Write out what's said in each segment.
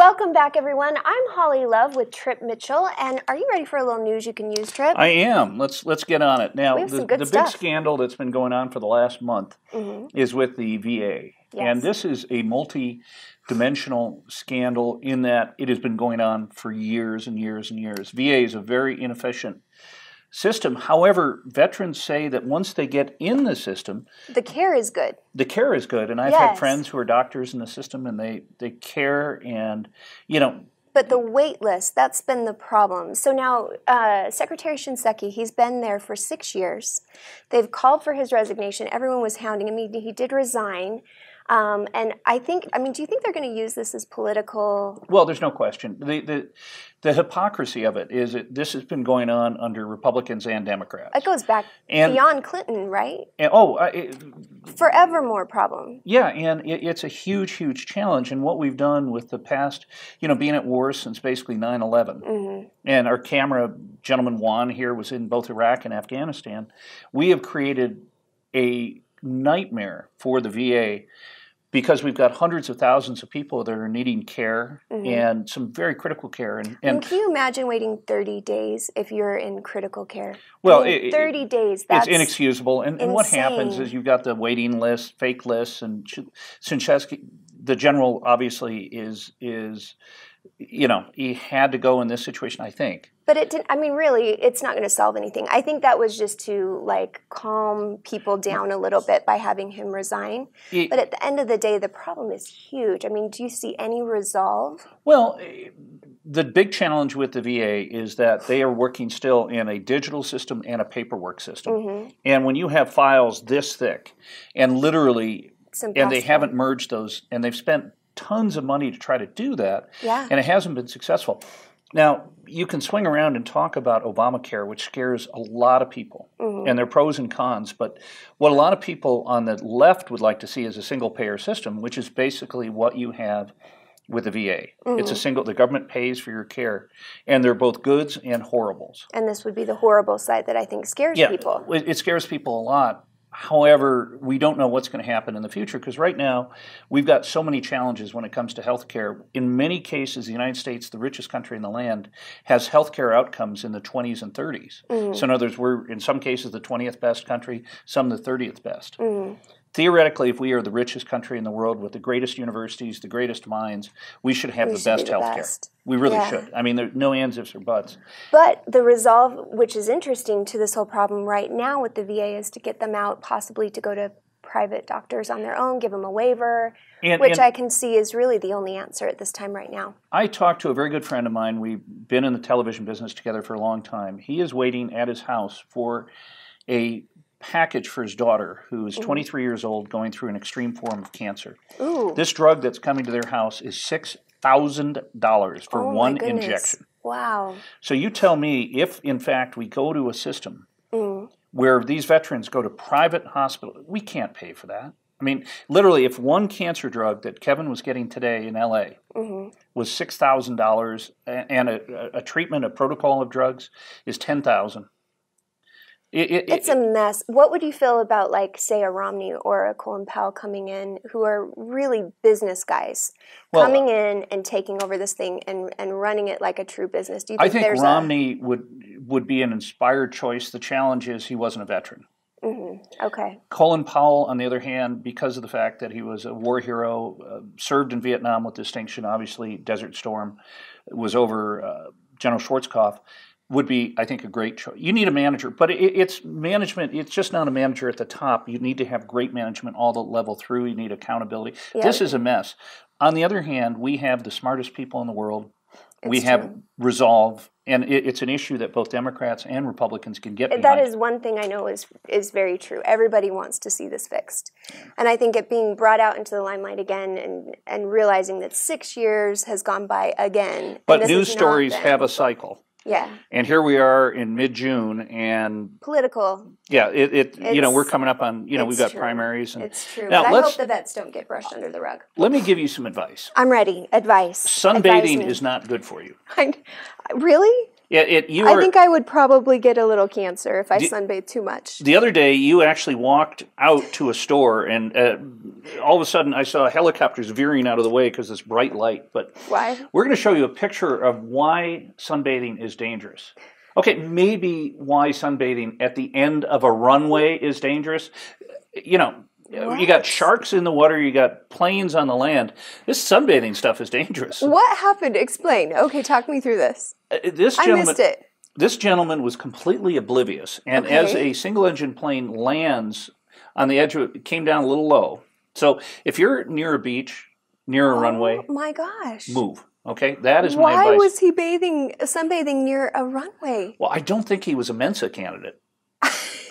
Welcome back, everyone. I'm Holly Love with Trip Mitchell, and are you ready for a little news you can use, Trip? I am. Let's get on it. Now, the big stuff. scandal that's been going on for the last month is with the VA. Yes. And this is a multi-dimensional scandal in that it has been going on for years and years and years. VA is a very inefficient system. However, veterans say that once they get in the system, the care is good. The care is good. And I've had friends who are doctors in the system, and they care, and, But the wait list, that's been the problem. So now Secretary Shinseki, he's been there for 6 years. They've called for his resignation. Everyone was hounding him. He did resign. And do you think they're going to use this as political? Well, there's no question. The hypocrisy of it is that this has been going on under Republicans and Democrats. It goes back beyond Clinton, right? Forevermore problem. Yeah, and it's a huge, huge challenge. And what we've done with the past, being at war since basically 9/11, and our camera gentleman Juan here was in both Iraq and Afghanistan, we have created a nightmare for the VA because we've got hundreds of thousands of people that are needing care and some very critical care. And can you imagine waiting 30 days if you're in critical care? Well, 30 days, that's it's inexcusable. And what happens is you've got the waiting list, fake lists, and Shinseki, the general, obviously is he had to go in this situation, I think. But it didn't. Really, it's not going to solve anything. I think that was just to calm people down a little bit by having him resign. But at the end of the day, the problem is huge. Do you see any resolve? Well, the big challenge with the VA is that they are working still in a digital system and a paperwork system. And when you have files this thick, and literally, and they haven't merged those, and they've spent tons of money to try to do that, and it hasn't been successful. Now, you can swing around and talk about Obamacare, which scares a lot of people, and there are pros and cons, but what a lot of people on the left would like to see is a single-payer system, which is basically what you have with the VA. It's the government pays for your care, and they're both goods and horribles. And this would be the horrible side that I think scares people. It scares people a lot. However, we don't know what's going to happen in the future because right now we've got so many challenges when it comes to health care. In many cases, the United States, the richest country in the land, has health care outcomes in the 20s and 30s. So in other words, we're in some cases the 20th best country, some the 30th best. Theoretically, if we are the richest country in the world with the greatest universities, the greatest minds, we should have the best health care. We really should. There's no ands, ifs, or buts. But the resolve, which is interesting to this whole problem right now with the VA, is to get them out, possibly to go to private doctors on their own, give them a waiver, which I can see is really the only answer at this time right now. I talked to a very good friend of mine. We've been in the television business together for a long time. He is waiting at his house for a package for his daughter, who is 23 years old, going through an extreme form of cancer. This drug that's coming to their house is $6,000 for one injection. Wow. So you tell me if, in fact, we go to a system where these veterans go to private hospitals, we can't pay for that. Literally, if one cancer drug that Kevin was getting today in L.A. was $6,000 and a treatment, a protocol of drugs is $10,000. It's a mess. What would you feel about, say, a Romney or a Colin Powell coming in, who are really business guys, coming in and taking over this thing and running it like a true business? Do you think I think Romney would be an inspired choice. The challenge is he wasn't a veteran. Okay. Colin Powell, on the other hand, because of the fact that he was a war hero, served in Vietnam with distinction, obviously Desert Storm, was over General Schwarzkopf, would be, I think, a great choice. You need a manager, but it's management. It's just not a manager at the top. You need to have great management all the level through. You need accountability. Yeah. This is a mess. On the other hand, we have the smartest people in the world. We have resolve, and it's an issue that both Democrats and Republicans can get behind. That is one thing I know is very true. Everybody wants to see this fixed. And I think it being brought out into the limelight again and realizing that 6 years has gone by again. But news stories have a cycle. Yeah. And here we are in mid-June, and political. Yeah, we're coming up on, we've got primaries. And it's true. Now, but I hope the vets don't get brushed under the rug. Let me give you some advice. I'm ready. Advice. Sunbathing is not good for you. Really? Yeah, I think I would probably get a little cancer if I sunbathed too much. The other day, you actually walked out to a store, and all of a sudden, I saw helicopters veering out of the way because of this bright light. But why? We're going to show you a picture of why sunbathing is dangerous. Okay, maybe why sunbathing at the end of a runway is dangerous. You know, you got sharks in the water, you got planes on the land. This sunbathing stuff is dangerous. What happened? Explain. Okay, talk me through this. I missed it. This gentleman was completely oblivious, and as a single-engine plane lands on the edge of it, came down a little low. So if you're near a beach, near a runway, oh my gosh, move. Okay, that is my advice. Why was he sunbathing near a runway? Well, I don't think he was a Mensa candidate.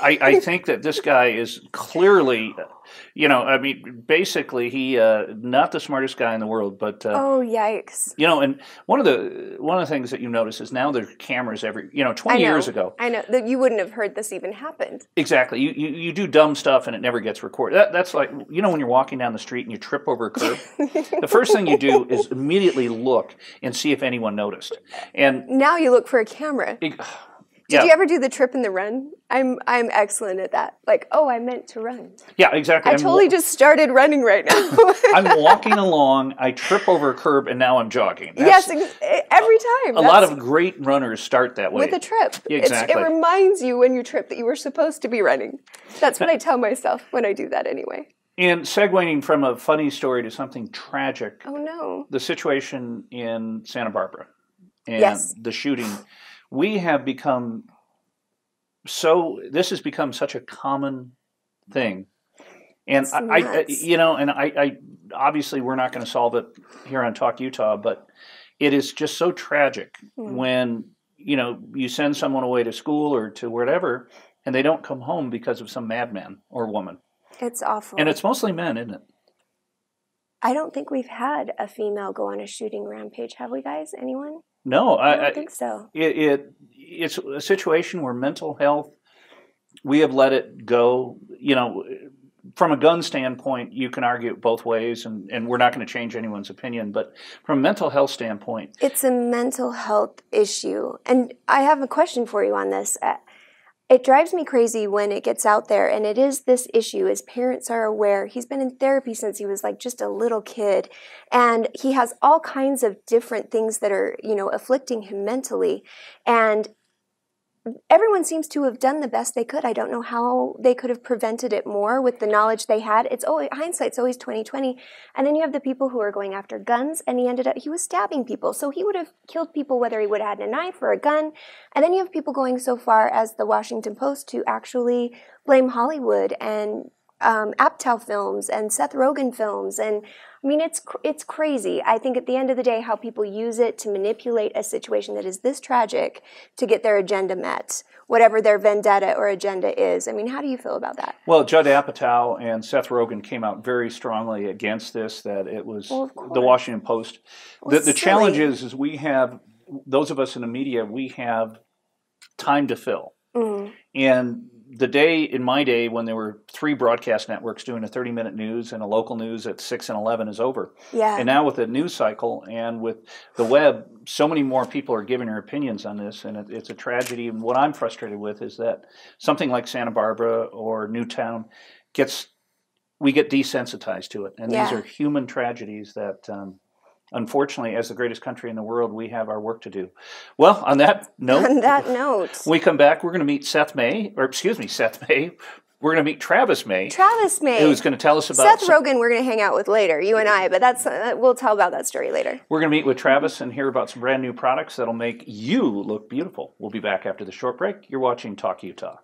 I think that this guy is clearly, you know, I mean, basically he not the smartest guy in the world, but oh yikes! You know, and one of the things that you notice is now there's cameras 20 years ago. I know that you wouldn't have heard this even happened. Exactly, you do dumb stuff and it never gets recorded. That's like, you know, when you're walking down the street and you trip over a curb, the first thing you do is immediately look and see if anyone noticed. And now you look for a camera. Did you ever do the trip and the run? I'm excellent at that. Like, oh, I meant to run. Yeah, exactly. I totally just started running right now. I'm walking along, I trip over a curb, and now I'm jogging. Yes, every time. A lot of great runners start that way. With a trip. Exactly. It reminds you when you trip that you were supposed to be running. That's what I tell myself when I do that anyway. And segueing from a funny story to something tragic. Oh, no. The situation in Santa Barbara and the shooting. We have become this has become such a common thing. And I obviously we're not going to solve it here on Talk Utah, but it is just so tragic when, you know, you send someone away to school or to wherever and they don't come home because of some madman or woman. It's awful. And it's mostly men, isn't it? I don't think we've had a female go on a shooting rampage, have we, guys? Anyone? No, I don't think so. It's a situation where mental health, we have let it go. You know, from a gun standpoint, you can argue it both ways, and we're not going to change anyone's opinion. But from a mental health standpoint, it's a mental health issue. And I have a question for you on this. It drives me crazy when it gets out there, and it is this issue, as parents are aware. He's been in therapy since he was like just a little kid, and he has all kinds of different things that are, you know, afflicting him mentally, and everyone seems to have done the best they could. I don't know how they could have prevented it more with the knowledge they had. It's always, hindsight's always 20/20. And then you have the people who are going after guns, and he was stabbing people. So he would have killed people whether he would have had a knife or a gun. And then you have people going so far as the Washington Post to actually blame Hollywood and Apatow films and Seth Rogen films. And I mean, it's crazy. I think at the end of the day, how people use it to manipulate a situation that is this tragic to get their agenda met, whatever their vendetta or agenda is. I mean, how do you feel about that? Well, Judd Apatow and Seth Rogen came out very strongly against this, that it was the Washington Post. The challenge is we have, those of us in the media, we have time to fill. Mm. And in my day, when there were 3 broadcast networks doing a 30-minute news and a local news at 6 and 11 is over. Yeah. And now with the news cycle and with the web, so many more people are giving their opinions on this, and it's a tragedy. And what I'm frustrated with is that something like Santa Barbara or Newtown we get desensitized to it. And these are human tragedies that unfortunately, as the greatest country in the world, we have our work to do. Well, on that note, when we come back, we're going to meet Seth May. We're going to meet Travis May. Travis May. Who's going to tell us about... Seth Rogen we're going to hang out with later, you and I, but we'll tell about that story later. We're going to meet with Travis and hear about some brand new products that'll make you look beautiful. We'll be back after the short break. You're watching Talk Utah.